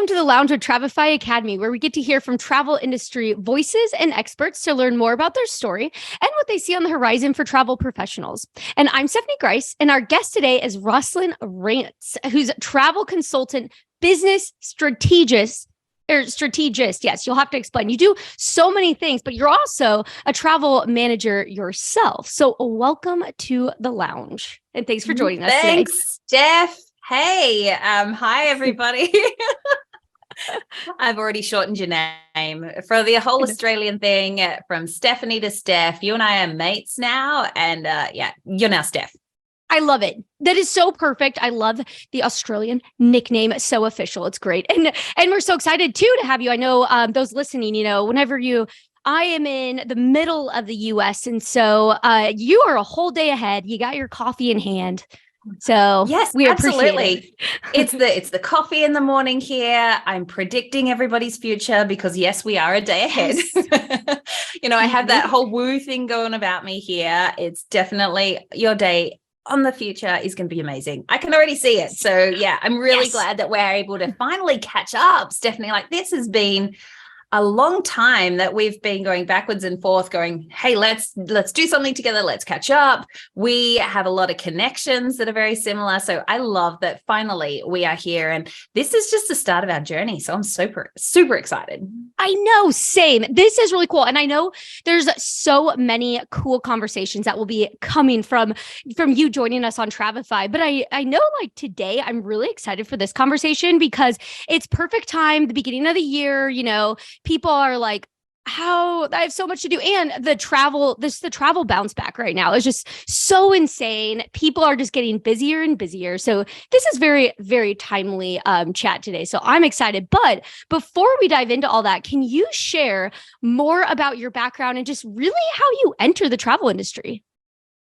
Welcome to the Lounge with Travelify Academy, where we get to hear from travel industry voices and experts to learn more about their story and what they see on the horizon for travel professionals. And I'm Stephanie Grice, and our guest today is Roslyn Ranse, who's a travel consultant, business strategist. Yes, you'll have to explain. You do so many things, but you're also a travel manager yourself. So welcome to the lounge, and thanks for joining us today. Thanks, Steph. Hey, hi, everybody. I've already shortened your name for the whole Australian thing, from Stephanie to Steph. You and I are mates now, and you're now Steph. I love it. That is so perfect. I love the Australian nickname. It's so official. It's great. And we're so excited too to have you. I know those listening, I am in the middle of the US. And so you are a whole day ahead. You got your coffee in hand. So yes, we absolutely. It's the coffee in the morning here. I'm predicting everybody's future because yes, we are a day ahead. Yes. I have that whole woo thing going about me here. It's definitely your day on the future is going to be amazing. I can already see it. So yeah, I'm really glad that we're able to finally catch up, Stephanie. Like, this has been a long time that we've been going backwards and forth, going, hey, let's do something together. Let's catch up. We have a lot of connections that are very similar. So I love that finally we are here, and this is just the start of our journey. So I'm super, super excited. I know, same. This is really cool. And I know there's so many cool conversations that will be coming from you joining us on Travelify. But I know, like, today I'm really excited for this conversation because it's perfect time, the beginning of the year. People are like, I have so much to do. And the travel bounce back right now is just so insane. People are just getting busier and busier. So this is very, very timely chat today. So I'm excited. But before we dive into all that, can you share more about your background and just really how you enter the travel industry?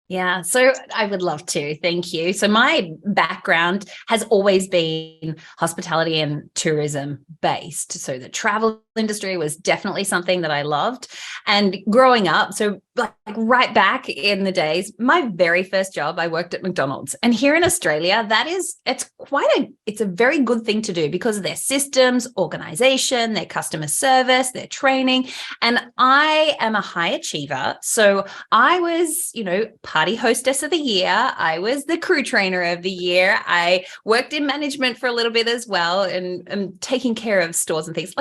Yeah, so I would love to. Thank you. So my background has always been hospitality and tourism based. So the travel industry was definitely something that I loved. And growing up, so like right back in the days, my very first job, I worked at McDonald's. And here in Australia, it's a very good thing to do because of their systems, organization, their customer service, their training. And I am a high achiever. So I was, party hostess of the year. I was the crew trainer of the year. I worked in management for a little bit as well, and taking care of stores and things.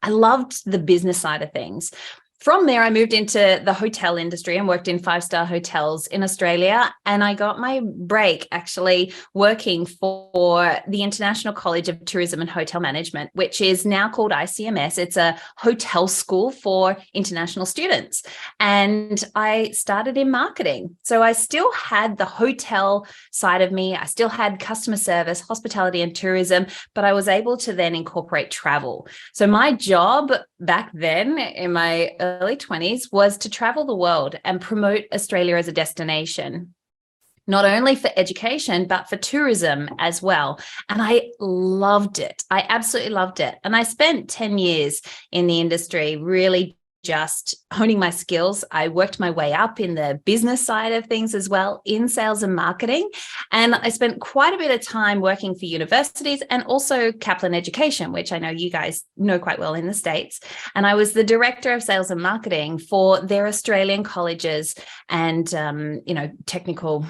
I loved the business side of things. From there, I moved into the hotel industry and worked in 5-star hotels in Australia. And I got my break actually working for the International College of Tourism and Hotel Management, which is now called ICMS. It's a hotel school for international students. And I started in marketing. So I still had the hotel side of me. I still had customer service, hospitality, and tourism, but I was able to then incorporate travel. So my job back then in my early 20s was to travel the world and promote Australia as a destination, not only for education, but for tourism as well. And I loved it. I absolutely loved it. And I spent 10 years in the industry, really just honing my skills. I worked my way up in the business side of things as well, in sales and marketing. And I spent quite a bit of time working for universities and also Kaplan Education, which I know you guys know quite well in the States. And I was the director of sales and marketing for their Australian colleges and, technical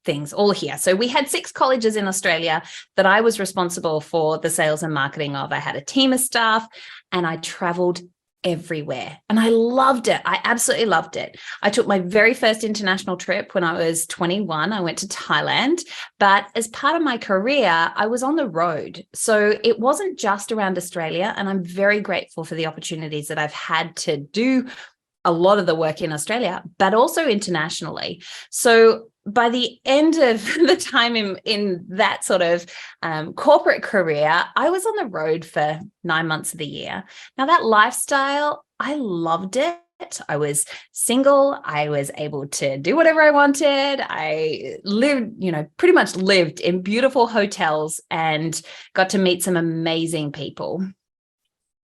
things all here. So we had 6 colleges in Australia that I was responsible for the sales and marketing of. I had a team of staff and I traveled everywhere. And I loved it. I absolutely loved it. I took my very first international trip when I was 21. I went to Thailand, but as part of my career, I was on the road. So it wasn't just around Australia. And I'm very grateful for the opportunities that I've had to do a lot of the work in Australia, but also internationally. So by the end of the time in that sort of corporate career, I was on the road for 9 months of the year. Now, that lifestyle, I loved it. I was single. I was able to do whatever I wanted. I lived, pretty much lived in beautiful hotels and got to meet some amazing people.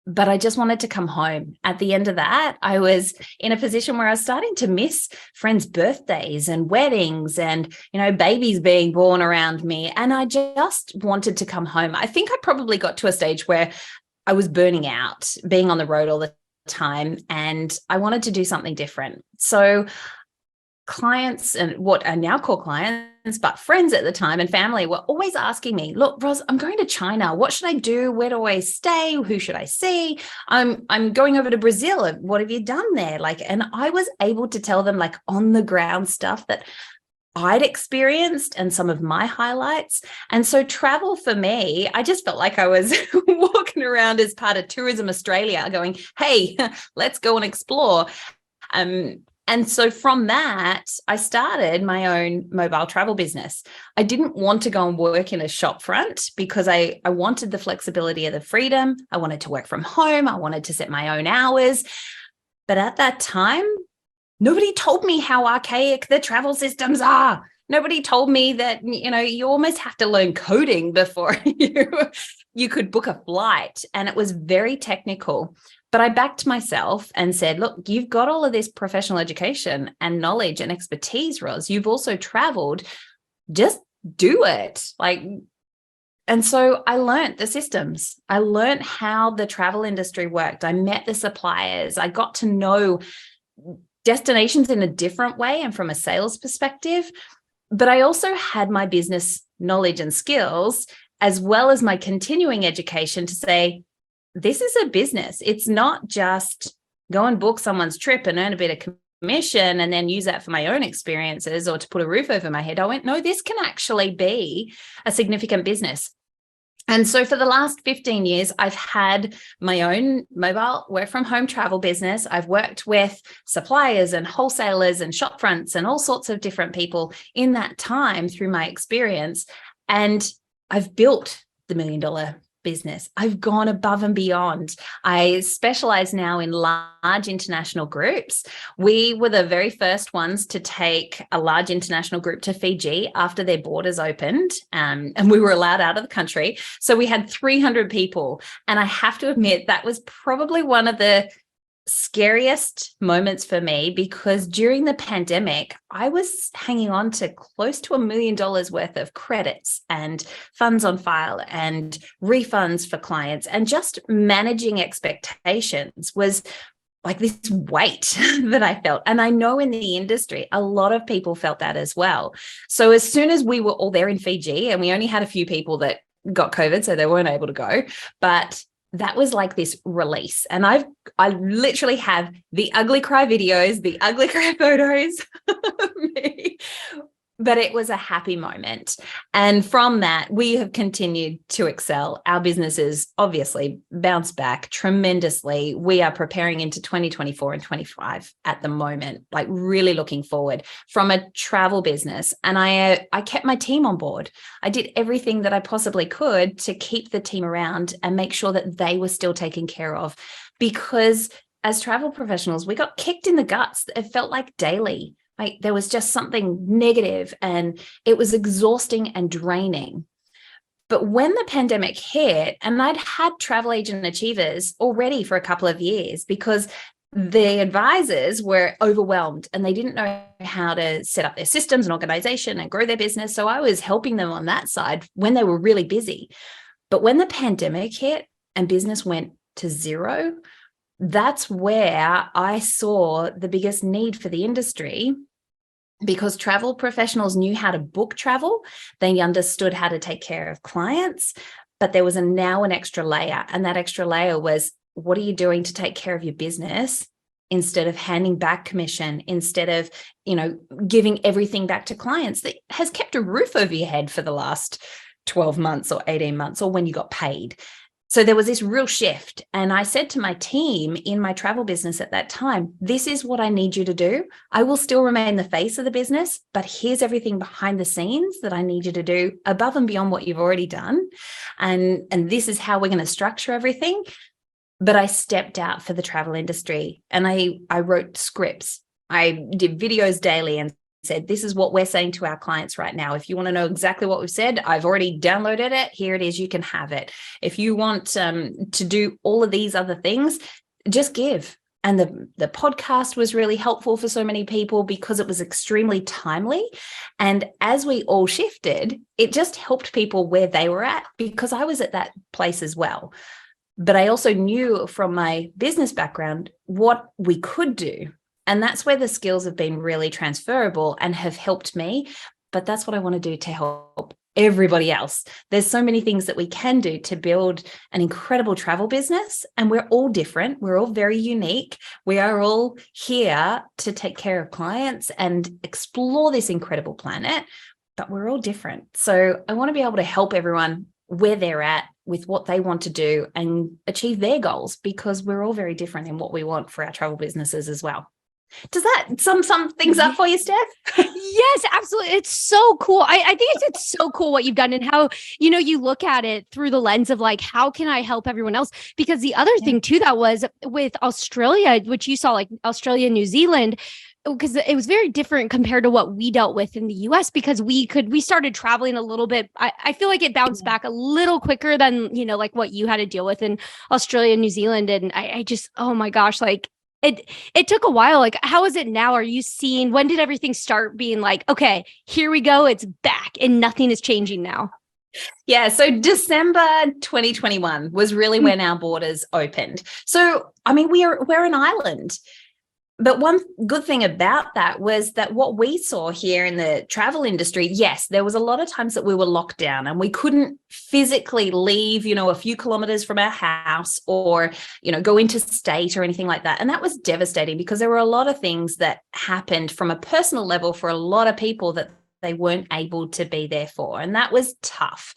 but I just wanted to come home. At the end of that, I was in a position where I was starting to miss friends' birthdays and weddings and, babies being born around me. And I just wanted to come home. I think I probably got to a stage where I was burning out, being on the road all the time, and I wanted to do something different. So clients, and what I now call clients, but friends at the time and family, were always asking me, look, Ros, I'm going to China. What should I do? Where do I stay? Who should I see? I'm going over to Brazil. What have you done there? And I was able to tell them on the ground stuff that I'd experienced and some of my highlights. And so travel for me, I just felt like I was walking around as part of Tourism Australia going, hey, let's go and explore. And so from that, I started my own mobile travel business. I didn't want to go and work in a shop front because I wanted the flexibility of the freedom. I wanted to work from home. I wanted to set my own hours. But at that time, nobody told me how archaic the travel systems are. Nobody told me that, you almost have to learn coding before you could book a flight. And it was very technical. But I backed myself and said, look, you've got all of this professional education and knowledge and expertise, Ros. You've also traveled. Just do it. And so I learned the systems. I learned how the travel industry worked. I met the suppliers. I got to know destinations in a different way and from a sales perspective. But I also had my business knowledge and skills, as well as my continuing education, to say, this is a business. It's not just go and book someone's trip and earn a bit of commission and then use that for my own experiences or to put a roof over my head. I went, no, this can actually be a significant business. And so for the last 15 years, I've had my own mobile work from home travel business. I've worked with suppliers and wholesalers and shop fronts and all sorts of different people in that time through my experience. And I've built the $1 million business. I've gone above and beyond. I specialize now in large international groups. We were the very first ones to take a large international group to Fiji after their borders opened, and we were allowed out of the country. So we had 300 people. And I have to admit, that was probably one of the scariest moments for me, because during the pandemic, I was hanging on to close to $1 million worth of credits and funds on file and refunds for clients, and just managing expectations was this weight that I felt. And I know in the industry, a lot of people felt that as well. So as soon as we were all there in Fiji, and we only had a few people that got COVID, so they weren't able to go, but that was this release. And I literally have the ugly cry videos, the ugly cry photos of me. But it was a happy moment. And from that, we have continued to excel. Our businesses obviously bounced back tremendously. We are preparing into 2024 and 25 at the moment, really looking forward from a travel business. And I kept my team on board. I did everything that I possibly could to keep the team around and make sure that they were still taken care of. Because as travel professionals, we got kicked in the guts. It felt like daily. There was just something negative, and it was exhausting and draining. But when the pandemic hit, and I'd had travel agent achievers already for a couple of years, because the advisors were overwhelmed and they didn't know how to set up their systems and organization and grow their business. So I was helping them on that side when they were really busy. But when the pandemic hit and business went to zero, that's where I saw the biggest need for the industry, because travel professionals knew how to book travel. They understood how to take care of clients, but there was now an extra layer. And that extra layer was, what are you doing to take care of your business instead of handing back commission, instead of, giving everything back to clients that has kept a roof over your head for the last 12 months or 18 months, or when you got paid. So there was this real shift. And I said to my team in my travel business at that time, this is what I need you to do. I will still remain the face of the business, but here's everything behind the scenes that I need you to do above and beyond what you've already done. And this is how we're going to structure everything. But I stepped out for the travel industry, and I wrote scripts. I did videos daily and said, this is what we're saying to our clients right now. If you want to know exactly what we've said, I've already downloaded it. Here it is. You can have it. If you want to do all of these other things, just give. And the podcast was really helpful for so many people because it was extremely timely. And as we all shifted, it just helped people where they were at, because I was at that place as well. But I also knew from my business background what we could do. And that's where the skills have been really transferable and have helped me. But that's what I want to do to help everybody else. There's so many things that we can do to build an incredible travel business. And we're all different. We're all very unique. We are all here to take care of clients and explore this incredible planet, but we're all different. So I want to be able to help everyone where they're at with what they want to do and achieve their goals, because we're all very different in what we want for our travel businesses as well. Does that sum things up for you, Steph? Yes, absolutely. It's so cool. I think it's so cool what you've done and how, you look at it through the lens of like, how can I help everyone else? Because the other thing too, that was with Australia, which you saw like Australia, New Zealand, because it was very different compared to what we dealt with in the US, because we started traveling a little bit. I feel like it bounced back a little quicker than, like what you had to deal with in Australia and New Zealand. And I just, oh my gosh, like it took a while. Like, how is it now? Are you seeing, when did everything start being like, okay, here we go, it's back and nothing is changing now? Yeah, so December 2021 was really when our borders opened. So, I mean, we're an island. But one good thing about that was that what we saw here in the travel industry, yes, there was a lot of times that we were locked down and we couldn't physically leave, a few kilometers from our house or, go into state or anything like that. And that was devastating because there were a lot of things that happened from a personal level for a lot of people that they weren't able to be there for. And that was tough.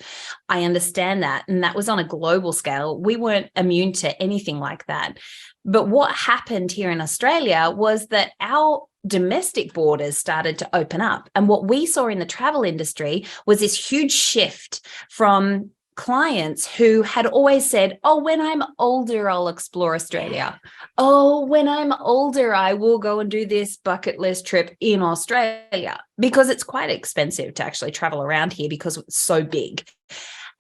I understand that. And that was on a global scale. We weren't immune to anything like that. But what happened here in Australia was that our domestic borders started to open up. And what we saw in the travel industry was this huge shift from clients who had always said, oh, when I'm older, I'll explore Australia. Oh, when I'm older, I will go and do this bucket list trip in Australia, because it's quite expensive to actually travel around here because it's so big.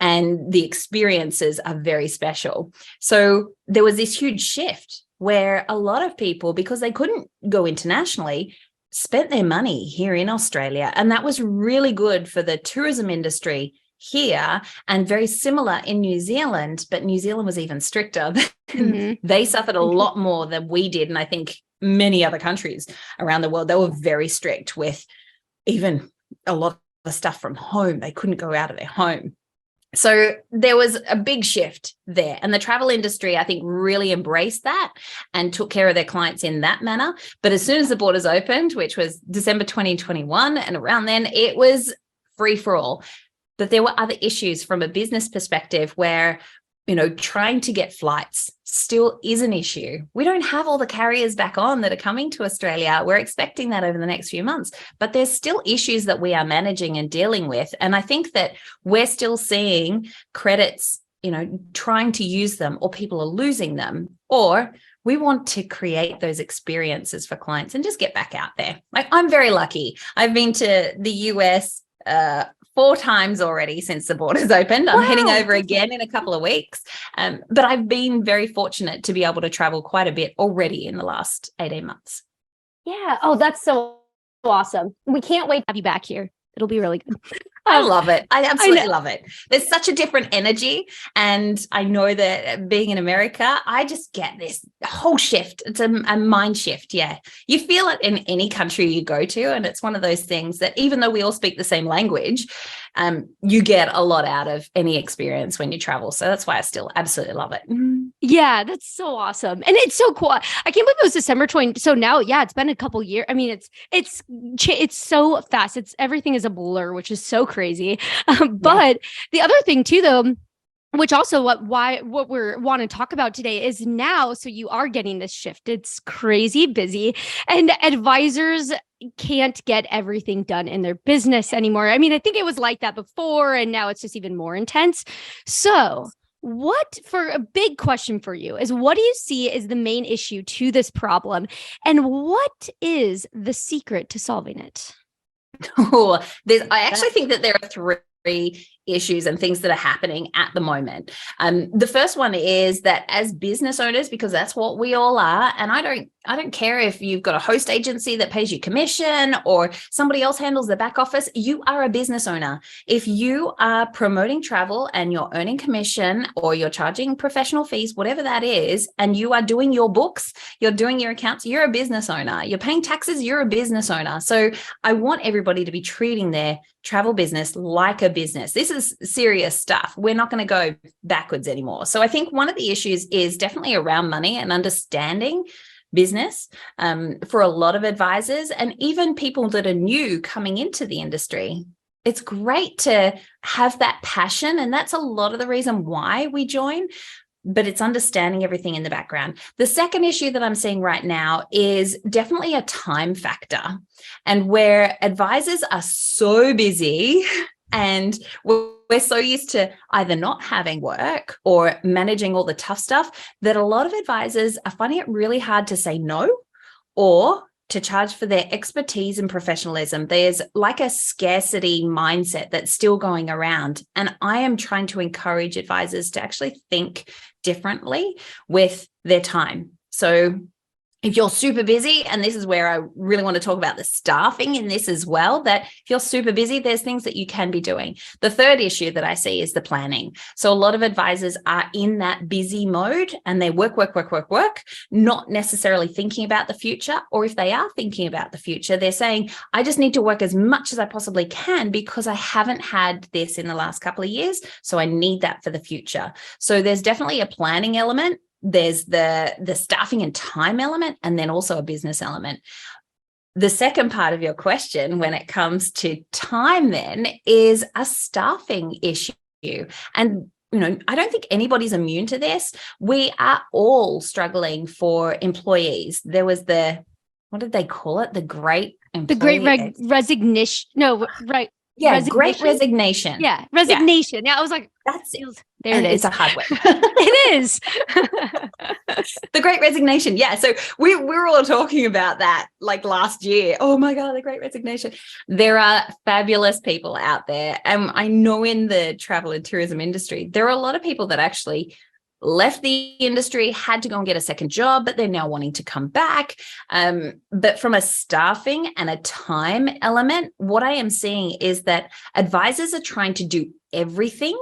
And the experiences are very special. So there was this huge shift where a lot of people, because they couldn't go internationally, spent their money here in Australia. And that was really good for the tourism industry here, and very similar in New Zealand. But New Zealand was even stricter. Mm-hmm. They suffered a lot more than we did. And I think many other countries around the world, they were very strict with even a lot of stuff from home. They couldn't go out of their home. So there was a big shift there. And the travel industry, I think, really embraced that and took care of their clients in that manner. But as soon as the borders opened, which was December 2021, and around then, it was free for all. But there were other issues from a business perspective where, trying to get flights still is an issue. We don't have all the carriers back on that are coming to Australia. We're expecting that over the next few months, but there's still issues that we are managing and dealing with. And I think that we're still seeing credits, trying to use them, or people are losing them, or we want to create those experiences for clients and just get back out there. Like, I'm very lucky. I've been to the US 4 times already since the borders opened. I'm heading over again in a couple of weeks. But I've been very fortunate to be able to travel quite a bit already in the last 18 months. Yeah. Oh, that's so awesome. We can't wait to have you back here. It'll be really good. I love it. I absolutely love it. There's such a different energy. And I know that being in America, I just get this whole shift. It's a mind shift. Yeah. You feel it in any country you go to. And it's one of those things that even though we all speak the same language, you get a lot out of any experience when you travel. So that's why I still absolutely love it. Yeah, that's so awesome. And it's so cool. I can't believe it was December 20. So now, yeah, it's been a couple years. I meing, it's so fast. Everything is a blur, which is so crazy. But the other thing too, though, which also what we want to talk about today is now, so you are getting this shift. It's crazy busy, and advisors can't get everything done in their business anymore. I mean, I think it was like that before, and now it's just even more intense. So for a big question for you is, what do you see as the main issue to this problem, and what is the secret to solving it? I actually think that there are three issues and things that are happening at the moment. The first one is that as business owners, because that's what we all are, and I don't care if you've got a host agency that pays you commission or somebody else handles the back office, you are a business owner. If you are promoting travel and you're earning commission or you're charging professional fees, whatever that is, and you are doing your books, you're doing your accounts, you're a business owner. You're paying taxes, you're a business owner. So I want everybody to be treating their travel business like a business. This is serious stuff. We're not going to go backwards anymore. So I think one of the issues is definitely around money and understanding business for a lot of advisors and even people that are new coming into the industry. It's great to have that passion, and that's a lot of the reason why we join, but it's understanding everything in the background. The second issue that I'm seeing right now is definitely a time factor, and where advisors are so busy and we're so used to either not having work or managing all the tough stuff that a lot of advisors are finding it really hard to say no or to charge for their expertise and professionalism. There's like a scarcity mindset that's still going around. And I am trying to encourage advisors to actually think differently with their time. So if you're super busy, and this is where I really want to talk about the staffing in this as well, that if you're super busy, there's things that you can be doing. The third issue that I see is the planning. So a lot of advisors are in that busy mode and they work, not necessarily thinking about the future. Or if they are thinking about the future, they're saying, I just need to work as much as I possibly can because I haven't had this in the last couple of years. So I need that for the future. So there's definitely a planning element. There's the staffing and time element, and then also a business element. The second part of your question when it comes to time then is a staffing issue. And I don't think anybody's immune to this. We are all struggling for employees. There was what did they call it? The great resignation. No, right. Yeah, resignation? Great Resignation. Yeah, resignation. Yeah, I was like, that's it. There it is. It's a hard word. It is. The Great Resignation. Yeah. So we were all talking about that like last year. Oh my God, the Great Resignation. There are fabulous people out there. And I know in the travel and tourism industry, there are a lot of people that actually left the industry, had to go and get a second job, but they're now wanting to come back. But from a staffing and a time element, what I am seeing is that advisors are trying to do everything,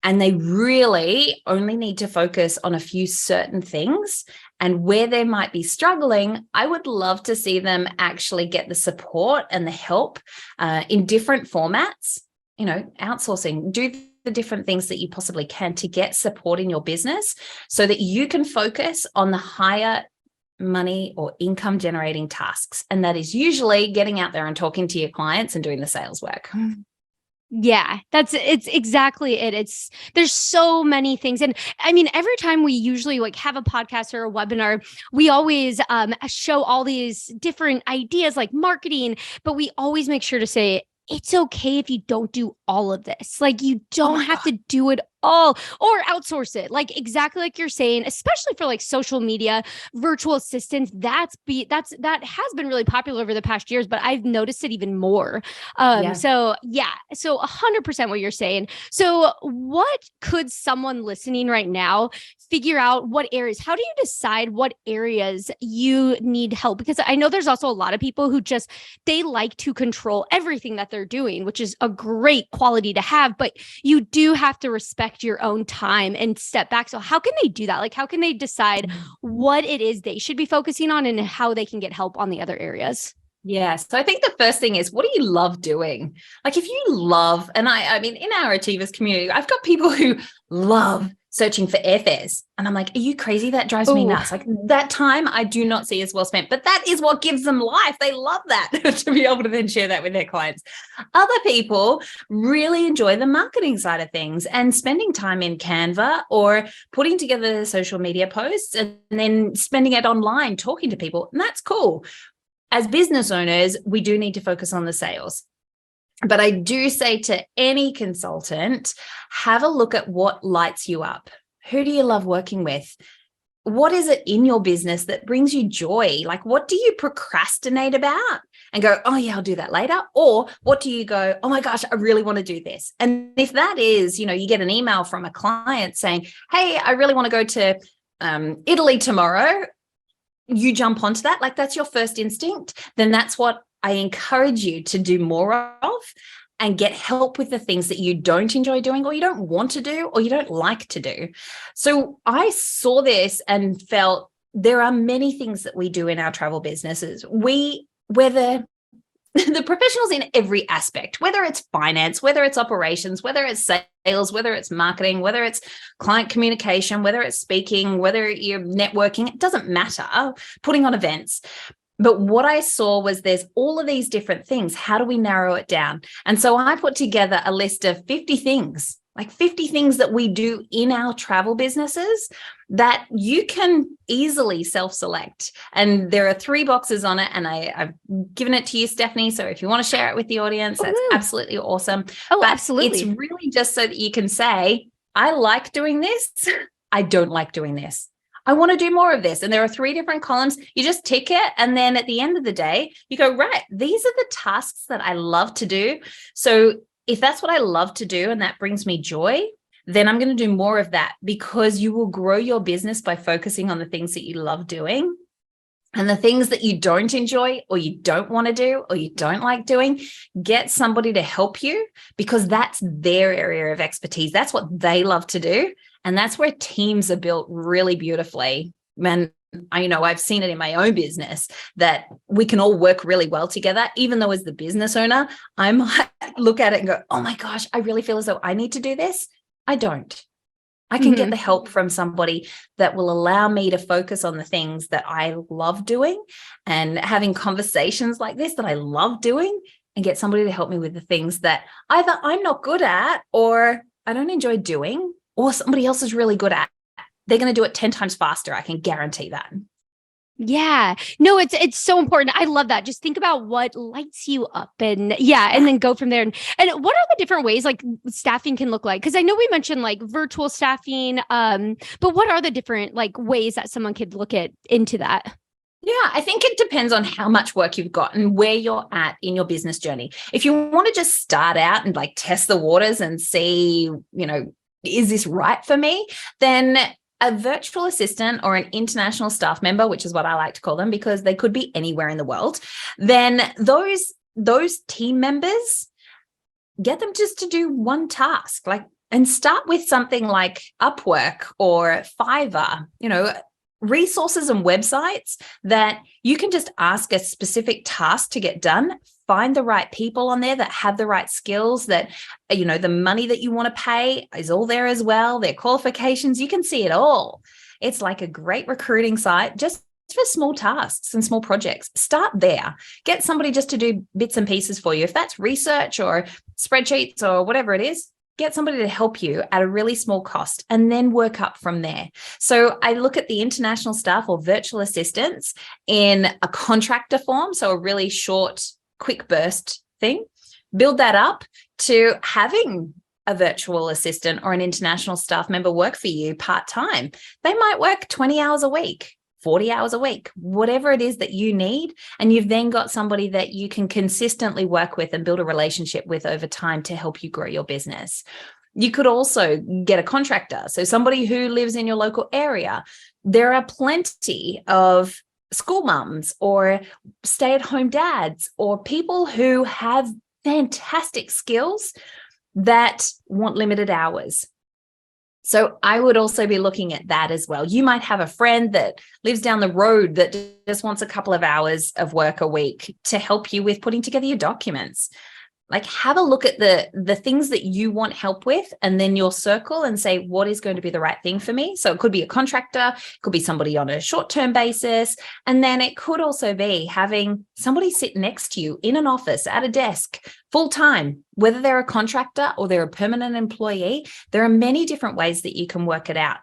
and they really only need to focus on a few certain things. And where they might be struggling, I would love to see them actually get the support and the help in different formats, outsourcing, do the different things that you possibly can to get support in your business so that you can focus on the higher money or income generating tasks. And that is usually getting out there and talking to your clients and doing the sales work. Yeah, it's exactly it. There's so many things. And I mean, every time we usually have a podcast or a webinar, we always show all these different ideas like marketing, but we always make sure to say, it's okay if you don't do all of this. You don't have to do it all or outsource it. Exactly like you're saying, especially for social media, virtual assistants, that has been really popular over the past years, but I've noticed it even more. So 100% what you're saying. So what could someone listening right now figure out what areas, how do you decide what areas you need help? Because I know there's also a lot of people who they like to control everything that they're doing, which is a great quality to have, but you do have to respect your own time and step back. So how can they do that? How can they decide what it is they should be focusing on and how they can get help on the other areas? Yeah. So I think the first thing is, what do you love doing? If you love, and I mean, in our Achievers community, I've got people who love searching for airfares. And I'm like, are you crazy? That drives me nuts. That time I do not see as well spent, but that is what gives them life. They love that to be able to then share that with their clients. Other people really enjoy the marketing side of things and spending time in Canva or putting together social media posts and then spending it online, talking to people. And that's cool. As business owners, we do need to focus on the sales. But I do say to any consultant, have a look at what lights you up. Who do you love working with? what is it in your business that brings you joy? Like, what do you procrastinate about and go, oh yeah, I'll do that later? Or what do you go, oh my gosh, I really want to do this? And if that is, you get an email from a client saying, hey, I really want to go to Italy tomorrow. You jump onto that. Like, that's your first instinct. Then that's what I encourage you to do more of, and get help with the things that you don't enjoy doing, or you don't want to do, or you don't like to do. So I saw this and felt there are many things that we do in our travel businesses. We're the professionals in every aspect, whether it's finance, whether it's operations, whether it's sales, whether it's marketing, whether it's client communication, whether it's speaking, whether you're networking, it doesn't matter, putting on events. But what I saw was there's all of these different things. How do we narrow it down? And so I put together a list of 50 things, like 50 things that we do in our travel businesses that you can easily self-select. And there are 3 boxes on it, and I've given it to you, Stephanie. So if you want to share it with the audience, that's absolutely awesome. But absolutely. It's really just so that you can say, I like doing this. I don't like doing this. I want to do more of this. And there are 3 different columns. You just tick it. And then at the end of the day, you go, right, these are the tasks that I love to do. So if that's what I love to do and that brings me joy, then I'm going to do more of that, because you will grow your business by focusing on the things that you love doing. And the things that you don't enjoy, or you don't want to do, or you don't like doing, get somebody to help you, because that's their area of expertise. That's what they love to do. And that's where teams are built really beautifully. And I've seen it in my own business that we can all work really well together, even though as the business owner, I might look at it and go, oh my gosh, I really feel as though I need to do this. I don't. I can get the help from somebody that will allow me to focus on the things that I love doing, and having conversations like this that I love doing, and get somebody to help me with the things that either I'm not good at, or I don't enjoy doing, or somebody else is really good at. They're going to do it 10 times faster. I can guarantee that. Yeah. No, it's so important. I love that. Just think about what lights you up, and and then go from there. And what are the different ways like staffing can look like? Because I know we mentioned like virtual staffing, but what are the different like ways that someone could look into that? Yeah, I think it depends on how much work you've got and where you're at in your business journey. If you want to just start out and like test the waters and see, is this right for me? Then a virtual assistant or an international staff member, which is what I like to call them, because they could be anywhere in the world, then those team members, get them just to do one task, and start with something like Upwork or Fiverr, resources and websites that you can just ask a specific task to get done. Find the right people on there that have the right skills, that, the money that you want to pay is all there as well, their qualifications, you can see it all. It's like a great recruiting site just for small tasks and small projects. Start there. Get somebody just to do bits and pieces for you. If that's research or spreadsheets or whatever it is, get somebody to help you at a really small cost, and then work up from there. So I look at the international staff or virtual assistants in a contractor form, so a really short, quick burst thing. Build that up to having a virtual assistant or an international staff member work for you part-time. They might work 20 hours a week, 40 hours a week, whatever it is that you need. And you've then got somebody that you can consistently work with and build a relationship with over time to help you grow your business. You could also get a contractor, so somebody who lives in your local area. There are plenty of school mums or stay-at-home dads or people who have fantastic skills that want limited hours. So I would also be looking at that as well. You might have a friend that lives down the road that just wants a couple of hours of work a week to help you with putting together your documents. Like, have a look at the things that you want help with, and then your circle, and say, what is going to be the right thing for me? So it could be a contractor, it could be somebody on a short-term basis. And then it could also be having somebody sit next to you in an office at a desk full-time, whether they're a contractor or they're a permanent employee. There are many different ways that you can work it out.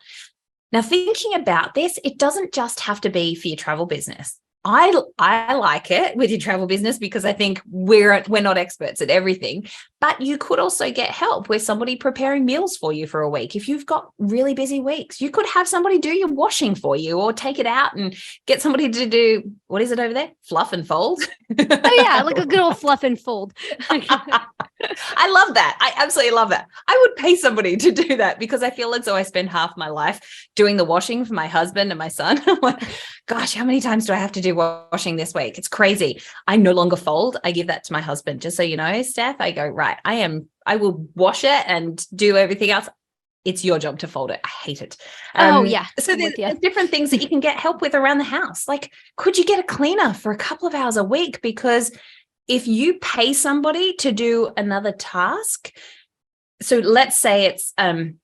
Now, thinking about this, it doesn't just have to be for your travel business. I like it with your travel business because I think we're not experts at everything, but you could also get help with somebody preparing meals for you for a week. If you've got really busy weeks, you could have somebody do your washing for you, or take it out and get somebody to do, what is it over there? Fluff and fold. Oh yeah, like a good old fluff and fold. I love that. I absolutely love that. I would pay somebody to do that because I feel as though I spend half my life doing the washing for my husband and my son. I'm like, gosh, how many times do I have to do washing this week? It's crazy. I no longer fold. I give that to my husband. Just so you know, Steph, I go, right, I will wash it and do everything else. It's your job to fold it. I hate it. Oh yeah. So there's different things that you can get help with around the house. Like, could you get a cleaner for a couple of hours a week? Because if you pay somebody to do another task, so let's say it's, and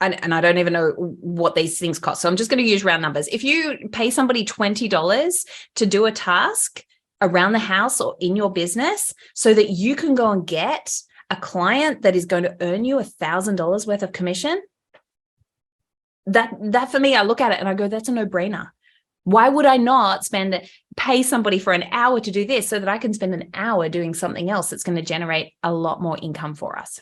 I don't even know what these things cost, so I'm just going to use round numbers. If you pay somebody $20 to do a task around the house or in your business so that you can go and get a client that is going to earn you $1,000 worth of commission, that for me, I look at it and I go, that's a no-brainer. Why would I not pay somebody for an hour to do this so that I can spend an hour doing something else that's going to generate a lot more income for us?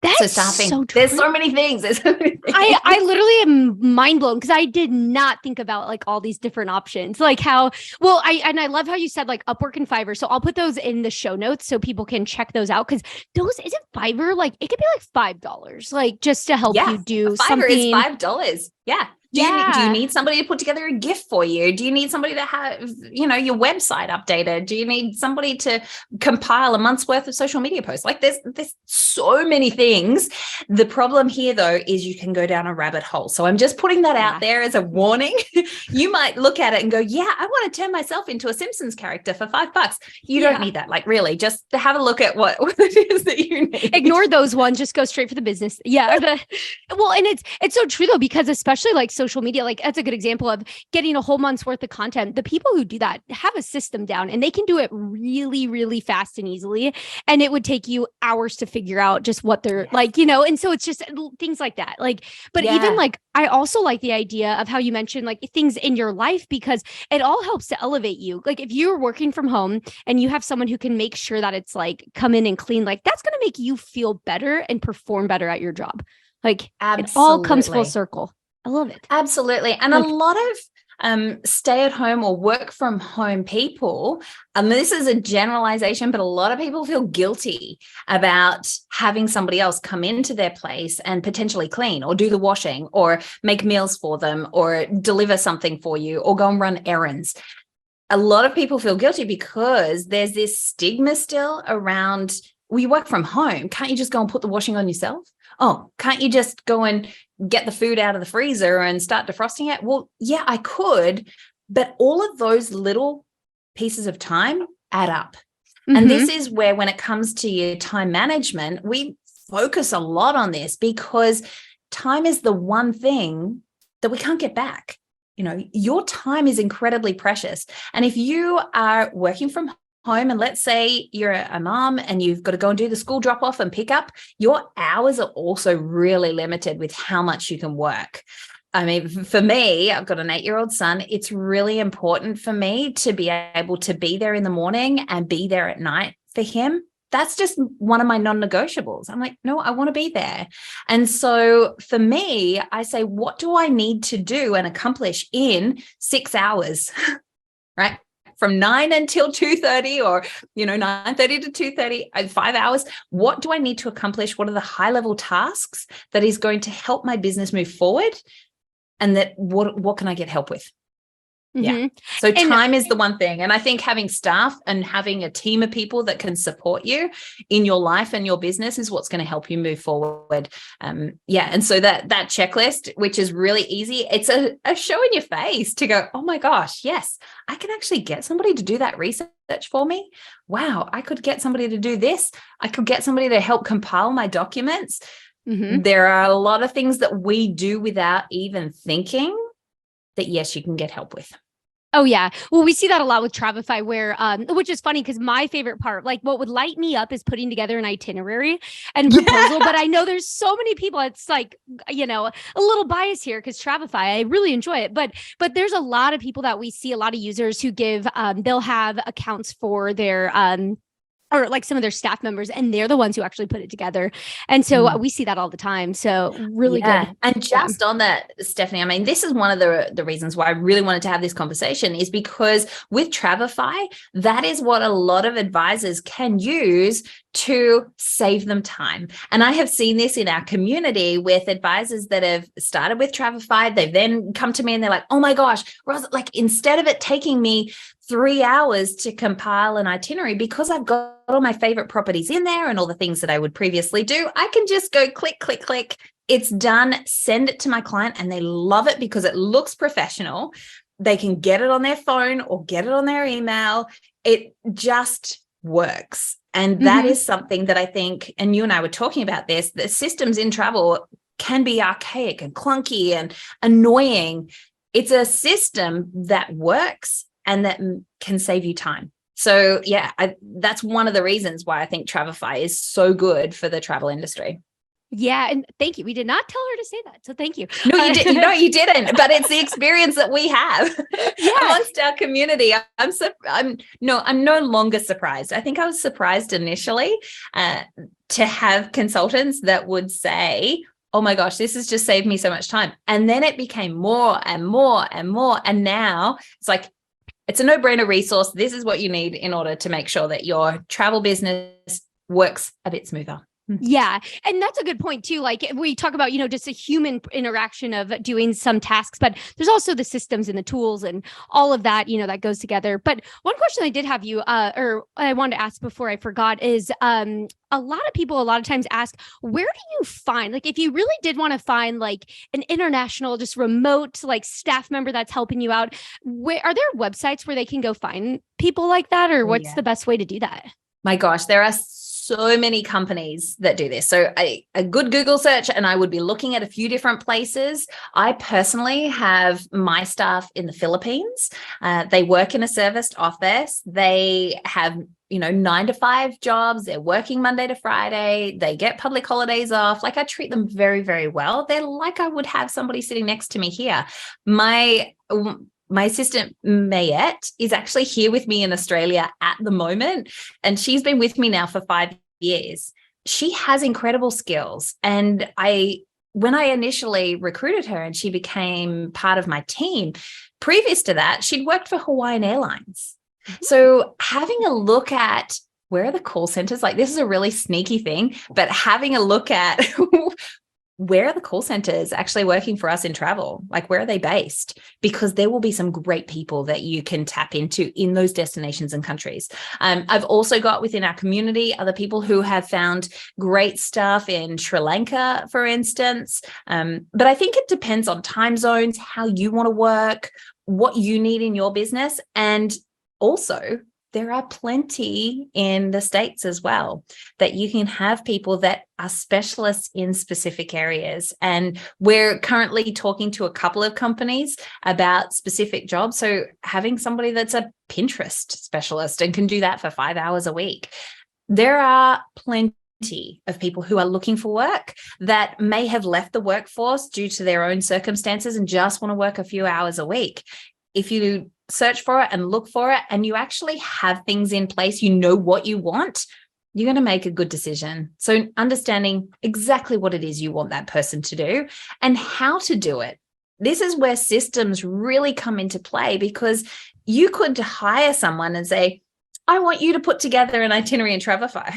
That's so true. There's so many things. I literally am mind blown because I did not think about like all these different options. Like how, well, I love how you said like Upwork and Fiverr. So I'll put those in the show notes so people can check those out. Because isn't Fiverr, like it could be like $5, like just to help you do Fiverr something. Is $5. Yeah. Do you need somebody to put together a gift for you? Do you need somebody to have, your website updated? Do you need somebody to compile a month's worth of social media posts? Like there's so many things. The problem here though, is you can go down a rabbit hole. So I'm just putting that out there as a warning. You might look at it and go, yeah, I want to turn myself into a Simpsons character for $5. You don't need that. Like really, just to have a look at what it is that you need. Ignore those ones. Just go straight for the business. Yeah. Well, and it's so true though, because especially like social media, like that's a good example of getting a whole month's worth of content. The people who do that have a system down and they can do it really, really fast and easily. And it would take you hours to figure out just what they're like, and so it's just things like that. Like, but even like, I also like the idea of how you mentioned like things in your life, because it all helps to elevate you. Like if you're working from home and you have someone who can make sure that it's like come in and clean, like that's going to make you feel better and perform better at your job. Like it all comes full circle. I love it. Absolutely. And a lot of stay at home or work from home people, and this is a generalization, but a lot of people feel guilty about having somebody else come into their place and potentially clean or do the washing or make meals for them or deliver something for you or go and run errands. A lot of people feel guilty because there's this stigma still around, well, you work from home. Can't you just go and put the washing on yourself? Oh, can't you just go and get the food out of the freezer and start defrosting it? Well, yeah, I could, but all of those little pieces of time add up. Mm-hmm. And this is where, when it comes to your time management, we focus a lot on this because time is the one thing that we can't get back. Your time is incredibly precious. And if you are working from home, and let's say you're a mom and you've got to go and do the school drop off and pick up, your hours are also really limited with how much you can work. I mean, for me, I've got an 8-year-old son. It's really important for me to be able to be there in the morning and be there at night for him. That's just one of my non-negotiables. I'm like, no, I want to be there. And so for me, I say, what do I need to do and accomplish in 6 hours, right? From 9 until 2:30 or, 9:30 to 2:30, 5 hours. What do I need to accomplish? What are the high level tasks that is going to help my business move forward? And that what can I get help with? Mm-hmm. Yeah. So time is the one thing. And I think having staff and having a team of people that can support you in your life and your business is what's going to help you move forward. And so that checklist, which is really easy, it's a show in your face to go, oh my gosh, yes, I can actually get somebody to do that research for me. Wow, I could get somebody to do this. I could get somebody to help compile my documents. Mm-hmm. There are a lot of things that we do without even thinking that, yes, you can get help with. Oh yeah. Well, we see that a lot with Travefy where which is funny because my favorite part, like what would light me up is putting together an itinerary and proposal. But I know there's so many people, it's like, a little bias here because Travefy, I really enjoy it. But there's a lot of people that we see, a lot of users who give they'll have accounts for their or like some of their staff members, and they're the ones who actually put it together. And so we see that all the time. So really good. And just on that, Stephanie, I mean, this is one of the reasons why I really wanted to have this conversation is because with Travefy, that is what a lot of advisors can use to save them time. And I have seen this in our community with advisors that have started with Travefy. They've then come to me and they're like, oh my gosh, Ros, like instead of it taking me 3 hours to compile an itinerary, because I've got all my favorite properties in there and all the things that I would previously do, I can just go click, click, click. It's done, send it to my client, and they love it because it looks professional. They can get it on their phone or get it on their email. It just works. And that is something that I think, and you and I were talking about this, the systems in travel can be archaic and clunky and annoying. It's a system that works and that can save you time. So yeah, that's one of the reasons why I think Travefy is so good for the travel industry. Yeah, and thank you. We did not tell her to say that, so thank you. No, you did. No, you didn't. But it's the experience that we have amongst our community. I'm no longer surprised. I think I was surprised initially to have consultants that would say, "Oh my gosh, this has just saved me so much time," and then it became more and more and more, and now it's like it's a no-brainer resource. This is what you need in order to make sure that your travel business works a bit smoother. Yeah. And that's a good point too. Like we talk about, just a human interaction of doing some tasks, but there's also the systems and the tools and all of that, that goes together. But one question I did have you, or I wanted to ask before I forgot is, a lot of people, a lot of times ask, where do you find, like, if you really did want to find like an international, just remote, like staff member that's helping you out, where are there websites where they can go find people like that? Or what's the best way to do that? My gosh, there are so many companies that do this. So a good Google search, and I would be looking at a few different places. I personally have my staff in the Philippines. They work in a serviced office. They have 9 to 5 jobs. They're working Monday to Friday. They get public holidays off. Like I treat them very, very well. They're like I would have somebody sitting next to me here. My assistant, Mayette, is actually here with me in Australia at the moment, and she's been with me now for 5 years. She has incredible skills. And when I initially recruited her and she became part of my team, previous to that, she'd worked for Hawaiian Airlines. So having a look at where are the call centers, like this is a really sneaky thing, but having a look at where are the call centers actually working for us in travel? Like, where are they based? Because there will be some great people that you can tap into in those destinations and countries. I've also got within our community other people who have found great stuff in Sri Lanka, for instance. But I think it depends on time zones, how you want to work, what you need in your business. And also, there are plenty in the States as well that you can have people that are specialists in specific areas. And we're currently talking to a couple of companies about specific jobs. So having somebody that's a Pinterest specialist and can do that for 5 hours a week. There are plenty of people who are looking for work that may have left the workforce due to their own circumstances and just want to work a few hours a week. If you search for it and look for it and you actually have things in place, you know what you want, you're going to make a good decision. So understanding exactly what it is you want that person to do and how to do it. This is where systems really come into play, because you could hire someone and say, I want you to put together an itinerary in Travefy.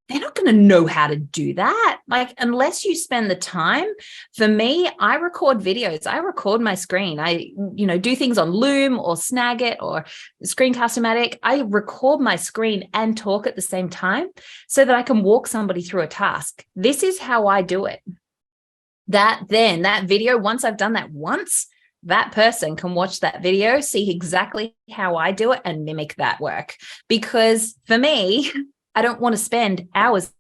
They're not going to know how to do that. Like, unless you spend the time. For me, I record videos. I record my screen. I, do things on Loom or Snagit or Screencast-O-Matic. I record my screen and talk at the same time so that I can walk somebody through a task. This is how I do it. That video, once I've done that once, that person can watch that video, see exactly how I do it and mimic that work. Because for me, I don't want to spend hours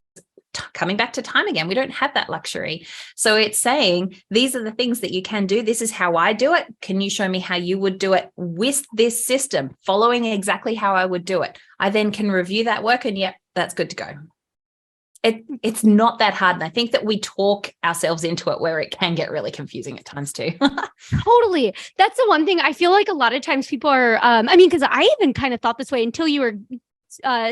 coming back to time again. We don't have that luxury. So it's saying, these are the things that you can do. This is how I do it. Can you show me how you would do it with this system, following exactly how I would do it? I then can review that work and that's good to go. It's not that hard. And I think that we talk ourselves into it, where it can get really confusing at times too. Totally. That's the one thing I feel like a lot of times people are, because I even kind of thought this way until you were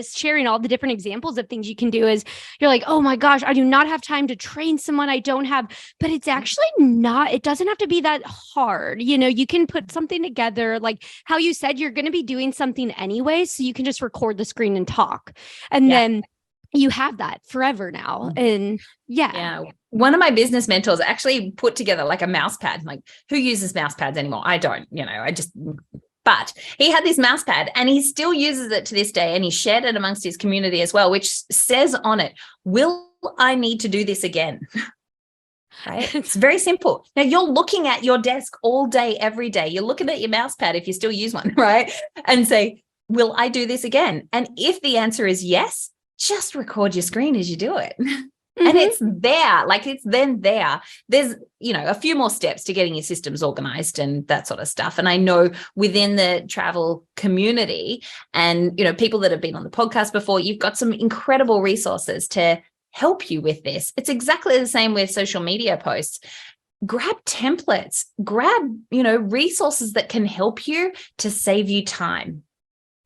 sharing all the different examples of things you can do. Is you're like, oh my gosh, I do not have time to train someone I don't have, but it's actually not, it doesn't have to be that hard. You can put something together, like how you said, you're going to be doing something anyway. So you can just record the screen and talk. And then you have that forever now. And one of my business mentors actually put together like a mouse pad. Like, who uses mouse pads anymore? I don't, but he had this mouse pad and he still uses it to this day. And he shared it amongst his community as well, which says on it, will I need to do this again? Right? It's very simple. Now, you're looking at your desk all day, every day. You're looking at your mouse pad, if you still use one, right? And say, will I do this again? And if the answer is yes, just record your screen as you do it. And it's there, like it's then there. There's, a few more steps to getting your systems organized and that sort of stuff. And I know within the travel community and, people that have been on the podcast before, you've got some incredible resources to help you with this. It's exactly the same with social media posts. Grab templates, grab, resources that can help you to save you time.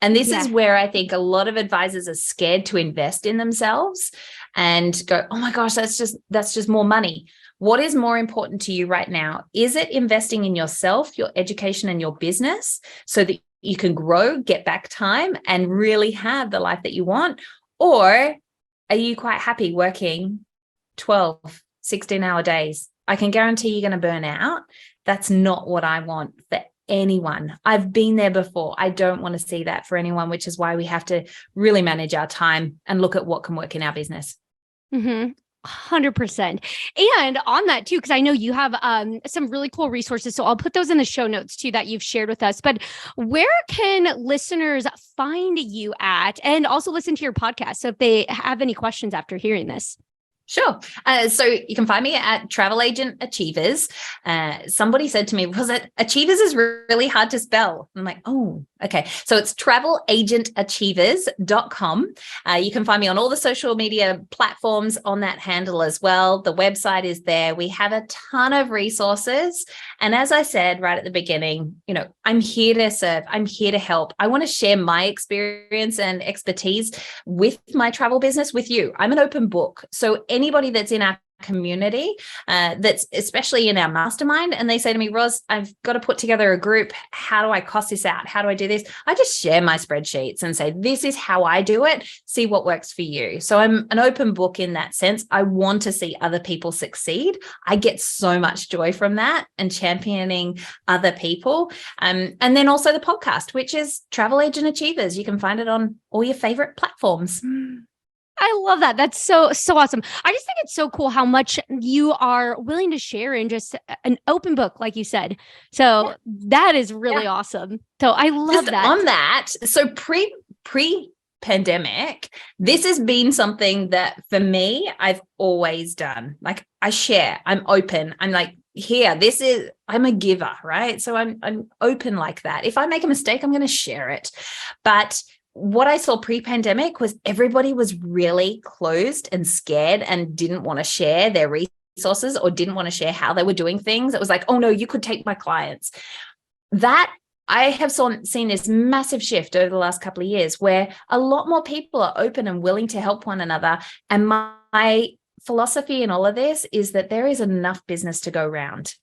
And this is where I think a lot of advisors are scared to invest in themselves and go, oh my gosh, that's just more money. What is more important to you right now? Is it investing in yourself, your education, and your business so that you can grow, get back time, and really have the life that you want? Or are you quite happy working 12, 16-hour days? I can guarantee you're going to burn out. That's not what I want for anyone. I've been there before. I don't want to see that for anyone, which is why we have to really manage our time and look at what can work in our business. 100%. And on that too, because I know you have some really cool resources. So I'll put those in the show notes too that you've shared with us. But where can listeners find you at and also listen to your podcast? So if they have any questions after hearing this. Sure. So you can find me at Travel Agent Achievers. Somebody said to me, was it Achievers is really hard to spell? I'm like, oh, okay. So it's travelagentachievers.com. You can find me on all the social media platforms on that handle as well. The website is there. We have a ton of resources. And as I said right at the beginning, I'm here to serve. I'm here to help. I want to share my experience and expertise with my travel business with you. I'm an open book. So anybody that's in our community, that's especially in our mastermind, and they say to me, Ros, I've got to put together a group. How do I cost this out? How do I do this? I just share my spreadsheets and say, this is how I do it. See what works for you. So I'm an open book in that sense. I want to see other people succeed. I get so much joy from that and championing other people. And then also the podcast, which is Travel Agent Achievers. You can find it on all your favorite platforms. I love that. That's so awesome. I just think it's so cool how much you are willing to share in just an open book, like you said. So that is really awesome. So I love just that. On that, so pre-pandemic, this has been something that for me, I've always done. Like I share, I'm open. I'm like, I'm a giver, right? So I'm open like that. If I make a mistake, I'm going to share it. But what I saw pre-pandemic was everybody was really closed and scared and didn't want to share their resources or didn't want to share how they were doing things. It was like, oh no, you could take my clients. That I have seen this massive shift over the last couple of years where a lot more people are open and willing to help one another. And my philosophy in all of this is that there is enough business to go around.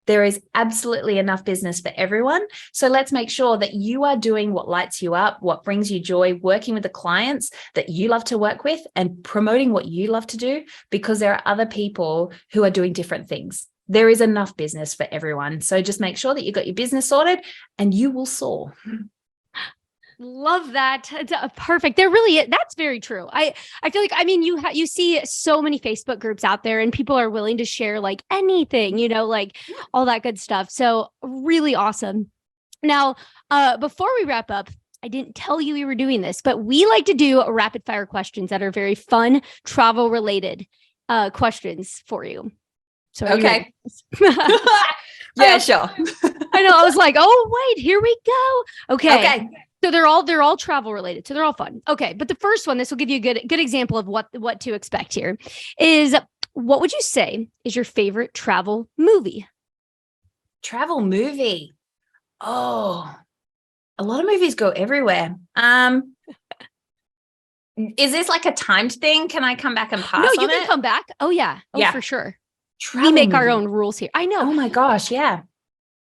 There is absolutely enough business for everyone. So let's make sure that you are doing what lights you up, what brings you joy, working with the clients that you love to work with and promoting what you love to do, because there are other people who are doing different things. There is enough business for everyone. So just make sure that you got your business sorted and you will soar. Love that. Perfect. That's very true. I feel like, you see so many Facebook groups out there and people are willing to share like anything, like all that good stuff. So really awesome. Now, before we wrap up, I didn't tell you we were doing this, but we like to do rapid fire questions that are very fun, travel related questions for you. So okay. Yeah, sure. I know. I was like, oh, wait, here we go. Okay. Okay. So they're all travel related. So they're all fun. Okay. But the first one, this will give you a good example of what to expect here is, what would you say is your favorite travel movie? Travel movie. Oh, a lot of movies go everywhere. Is this like a timed thing? Can I come back and pass No, you can come back. Oh, yeah. Oh, yeah. for sure. Travel we make movie. our own rules here. I know. Oh my gosh. Yeah.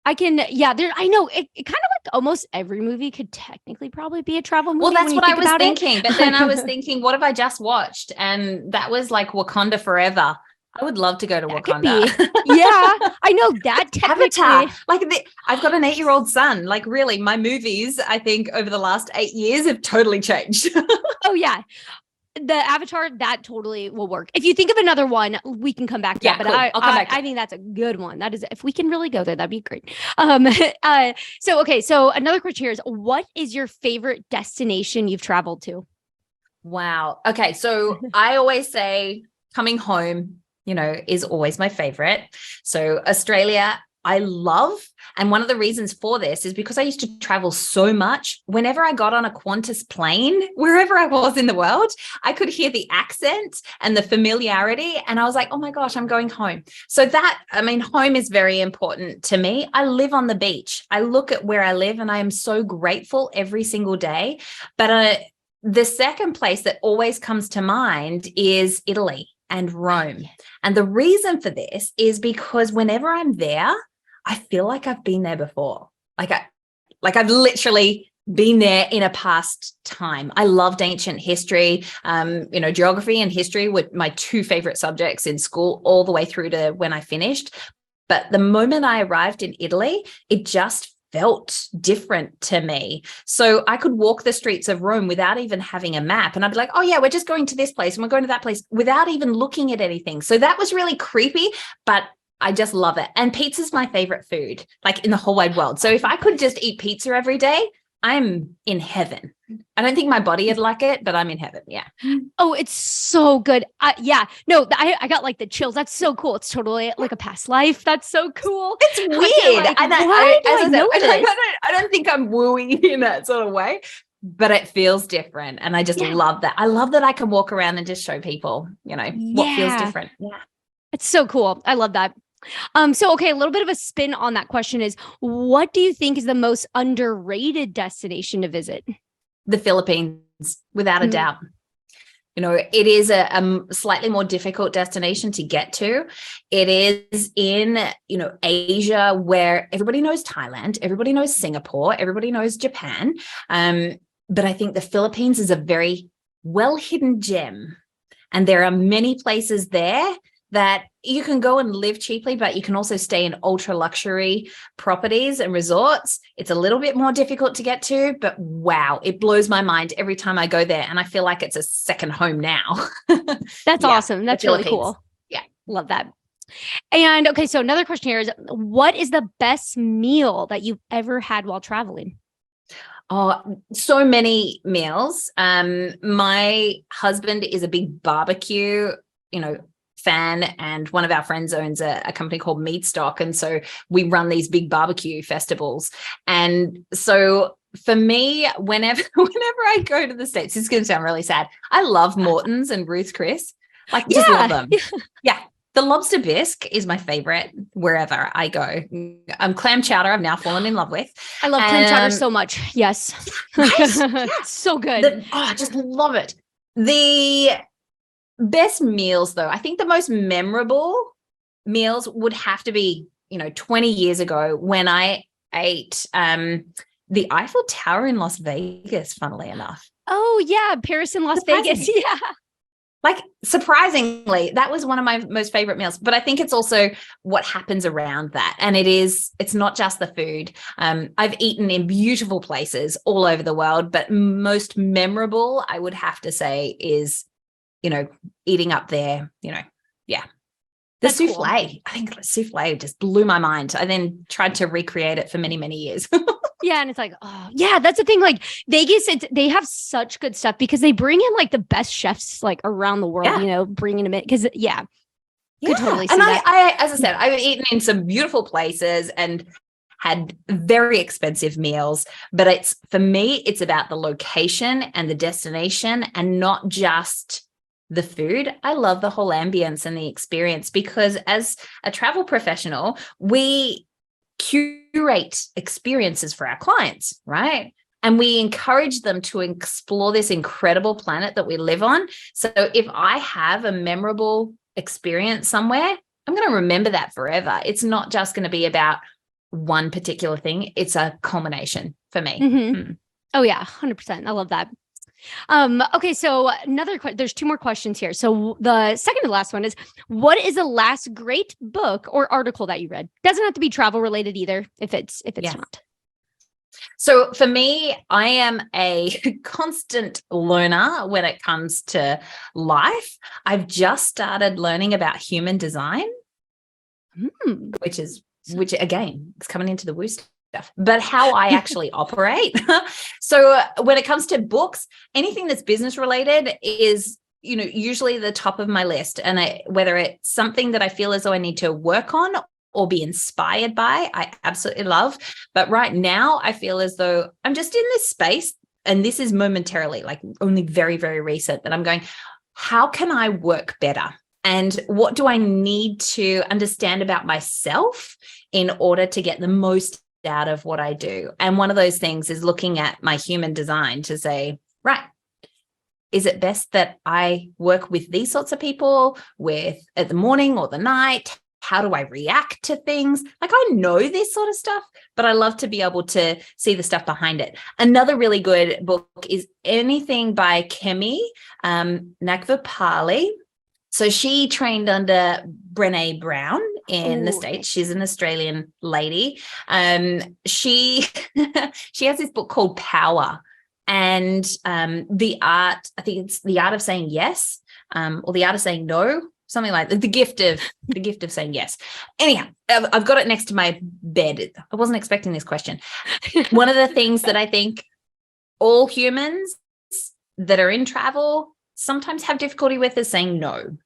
I can, yeah, I know it kind of like almost every movie could technically probably be a travel movie. Well, that's what I was thinking. But then I was thinking, what have I just watched? And that was like Wakanda Forever. I would love to go to Wakanda. Yeah, I know that technically. Avatar. Like I've got an 8-year-old son. Like really, my movies, I think over the last 8 years have totally changed. Oh yeah. The Avatar, that totally will work. If you think of another one, we can come back to that. But cool. I'll come back. I think that's a good one. That is, if we can really go there, that'd be great. So another question here is, what is your favorite destination you've traveled to? Wow. Okay. So I always say coming home, is always my favorite. So Australia, I love. And one of the reasons for this is because I used to travel so much. Whenever I got on a Qantas plane, wherever I was in the world, I could hear the accent and the familiarity. And I was like, oh my gosh, I'm going home. So home is very important to me. I live on the beach. I look at where I live and I am so grateful every single day. But the second place that always comes to mind is Italy and Rome. And the reason for this is because whenever I'm there, I feel like I've been there before. Like I've literally been there in a past time. I loved ancient history. Geography and history were my two favorite subjects in school all the way through to when I finished. But the moment I arrived in Italy, it just felt different to me. So I could walk the streets of Rome without even having a map. And I'd be like, oh yeah, we're just going to this place and we're going to that place without even looking at anything. So that was really creepy, but I just love it. And pizza's my favorite food, like in the whole wide world. So if I could just eat pizza every day, I'm in heaven. I don't think my body would like it, but I'm in heaven. Yeah. Oh, it's so good. Yeah. No, I got like the chills. That's so cool. It's totally like a past life. That's so cool. It's weird. Like, I don't think I'm wooing in that sort of way, but it feels different. And I just love that. I love that I can walk around and just show people, what feels different. Yeah. It's so cool. I love that. Okay, a little bit of a spin on that question is, what do you think is the most underrated destination to visit? The Philippines, without a doubt. It is a slightly more difficult destination to get to. It is in, Asia, where everybody knows Thailand, everybody knows Singapore, everybody knows Japan. But I think the Philippines is a very well-hidden gem. And there are many places there that you can go and live cheaply, but you can also stay in ultra luxury properties and resorts. It's a little bit more difficult to get to, but wow, it blows my mind every time I go there. And I feel like it's a second home now. That's awesome. That's really cool. Yeah. Love that. And okay, so another question here is, what is the best meal that you've ever had while traveling? Oh, so many meals. My husband is a big barbecue, fan, and one of our friends owns a company called Meatstock, and so we run these big barbecue festivals. And so for me, whenever I go to the States, it's going to sound really sad, I love Morton's and Ruth's Chris, just love them. Yeah, the lobster bisque is my favorite wherever I go. Clam chowder I've now fallen in love with. I love clam chowder so much. Yes. So good. I just love it. The best meals, though, I think the most memorable meals would have to be, 20 years ago when I ate the Eiffel Tower in Las Vegas, funnily enough. Oh, yeah. Paris and Las Vegas. Yeah. Like, surprisingly, that was one of my most favorite meals. But I think it's also what happens around that. And it's not just the food. I've eaten in beautiful places all over the world, but most memorable, I would have to say, is eating up there, yeah. The souffle. Cool. I think the souffle just blew my mind. I then tried to recreate it for many, many years. Yeah. And it's like, oh yeah, that's the thing. Like Vegas, they have such good stuff because they bring in like the best chefs like around the world, Yeah. bringing them in. Cause yeah, Yeah. could totally see And that. as I said, I've eaten in some beautiful places and had very expensive meals, but for me, it's about the location and the destination and not just the food. I love the whole ambience and the experience because as a travel professional, we curate experiences for our clients, right? And we encourage them to explore this incredible planet that we live on. So if I have a memorable experience somewhere, I'm going to remember that forever. It's not just going to be about one particular thing. It's a culmination for me. Mm-hmm. Oh yeah, 100%. I love that. Okay, so there's two more questions here. So the second to last one is, what is the last great book or article that you read? Doesn't have to be travel related either, if it's not. So for me, I am a constant learner when it comes to life. I've just started learning about human design, which again, is coming into the woo stuff, but how I actually operate. So when it comes to books, anything that's business related is, usually the top of my list. And whether it's something that I feel as though I need to work on or be inspired by, I absolutely love. But right now I feel as though I'm just in this space, and this is momentarily, like only very, very recent, that I'm going, how can I work better? And what do I need to understand about myself in order to get the most out of what I do? And one of those things is looking at my human design to say, right, is it best that I work with these sorts of people at the morning or the night? How do I react to things? Like, I know this sort of stuff, but I love to be able to see the stuff behind it. Another really good book is anything by Kemi, Nekvapali. So she trained under Brené Brown in the States. She's an Australian lady. She has this book called Power, and the art, I think it's the art of saying yes, or the art of saying no, something like that. The gift of saying yes. Anyhow, I've got it next to my bed. I wasn't expecting this question. One of the things that I think all humans that are in travel sometimes have difficulty with is saying no.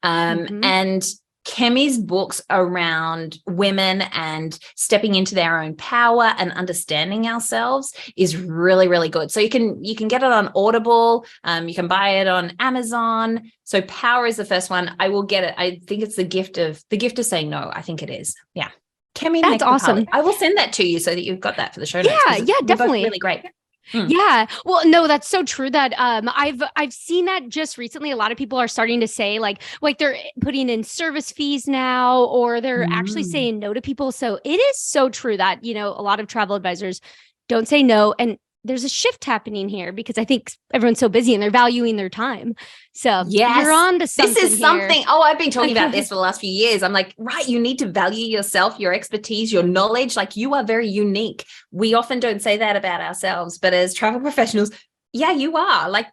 And Kemi's books around women and stepping into their own power and understanding ourselves is really, really good. So you can get it on Audible. You can buy it on Amazon. So Power is the first one. I will get it. I think it's the gift of saying no. I think it is. Yeah. Kemi, that's awesome. I will send that to you so that you've got that for the show notes. Yeah, definitely. Really great. Yeah. Well, no, that's so true that I've seen that just recently. A lot of people are starting to say like they're putting in service fees now, or they're actually saying no to people. So it is so true that, a lot of travel advisors don't say no. And there's a shift happening here because I think everyone's so busy and they're valuing their time. So yes, you're on to something. This is something. Oh, I've been talking about this for the last few years. I'm like, right, you need to value yourself, your expertise, your knowledge. Like, you are very unique. We often don't say that about ourselves, but as travel professionals, yeah, you are. Like,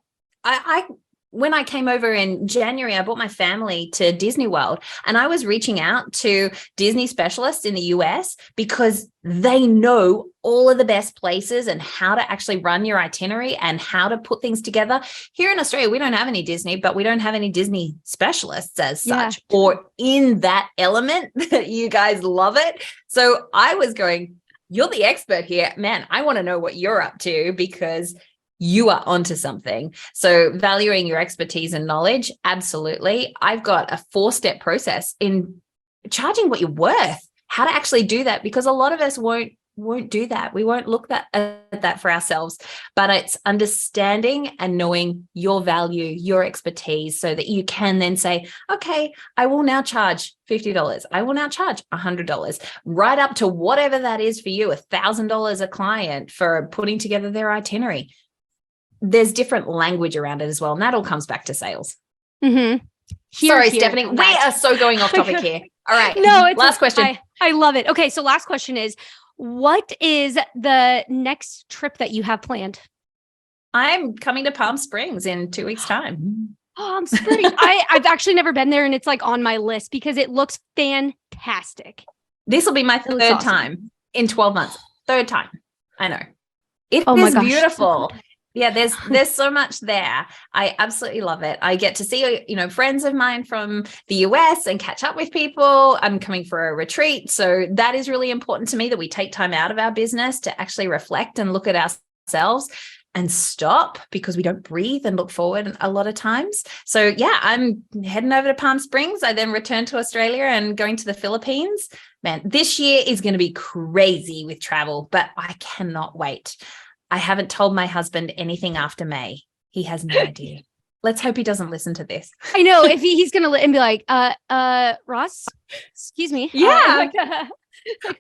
when I came over in January, I brought my family to Disney World, and I was reaching out to Disney specialists in the US because they know all of the best places and how to actually run your itinerary and how to put things together. Here in Australia, we don't have any Disney, but we don't have any Disney specialists as such, or in that element that you guys love it. So I was going, you're the expert here, man. I want to know what you're up to because you are onto something. So valuing your expertise and knowledge, absolutely. I've got a 4-step process in charging what you're worth, how to actually do that, because a lot of us won't do that. We won't look at that for ourselves, but it's understanding and knowing your value, your expertise, so that you can then say, okay, I will now charge $50. I will now charge $100, right up to whatever that is for you, $1,000 a client for putting together their itinerary. There's different language around it as well. And that all comes back to sales. Sorry, Stephanie, we are so going off topic here. All right. No, it's last question. I love it. Okay. So last question is, what is the next trip that you have planned? I'm coming to Palm Springs in 2 weeks' time. Palm Springs. I've actually never been there, and it's like on my list because it looks fantastic. This will be my third time in 12 months. Third time. I know. It Oh my is gosh. beautiful. Yeah, there's so much there. I absolutely love it. I get to see, friends of mine from the US and catch up with people. I'm coming for a retreat. So that is really important to me, that we take time out of our business to actually reflect and look at ourselves and stop, because we don't breathe and look forward a lot of times. So yeah, I'm heading over to Palm Springs. I then return to Australia and going to the Philippines. Man, this year is going to be crazy with travel, but I cannot wait. I haven't told my husband anything after May. He has no idea. Let's hope he doesn't listen to this. I know, if he's going to and be like, Ross, excuse me. Yeah.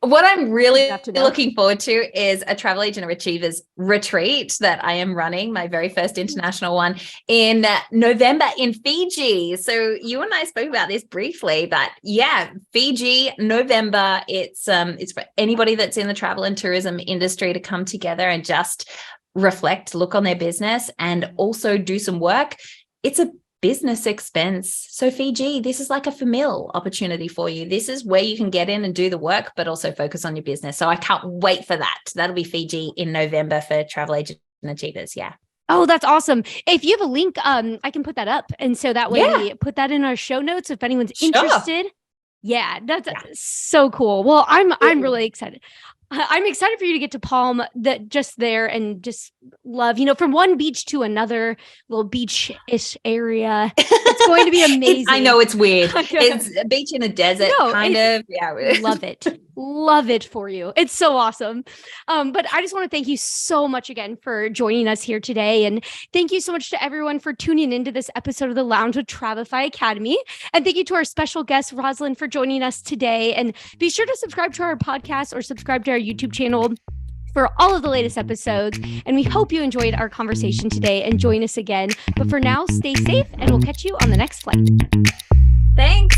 What I'm really know. looking forward to is a Travel Agent Achievers retreat that I am running, my very first international one, in November in Fiji. So you and I spoke about this briefly, but yeah, Fiji, November. It's for anybody that's in the travel and tourism industry to come together and just reflect, look on their business, and also do some work. It's a business expense. So Fiji, this is like a familial opportunity for you. This is where you can get in and do the work, but also focus on your business. So I can't wait for that. That'll be Fiji in November for Travel Agent Achievers. Yeah. Oh, that's awesome. If you have a link, I can put that up. And so that way we put that in our show notes if anyone's interested. Yeah, that's so cool. Well, I'm really excited. I'm excited for you to get to Palm, that just there and just love, from one beach to another little beach-ish area. It's going to be amazing. I know it's weird. It's a beach in a desert, kind of. Yeah. Love it. Love it for you. It's so awesome. But I just want to thank you so much again for joining us here today. And thank you so much to everyone for tuning into this episode of the Lounge with Travefy Academy. And thank you to our special guest, Roslyn, for joining us today. And be sure to subscribe to our podcast or subscribe to our YouTube channel for all of the latest episodes. And we hope you enjoyed our conversation today and join us again. But for now, stay safe and we'll catch you on the next flight. Thanks.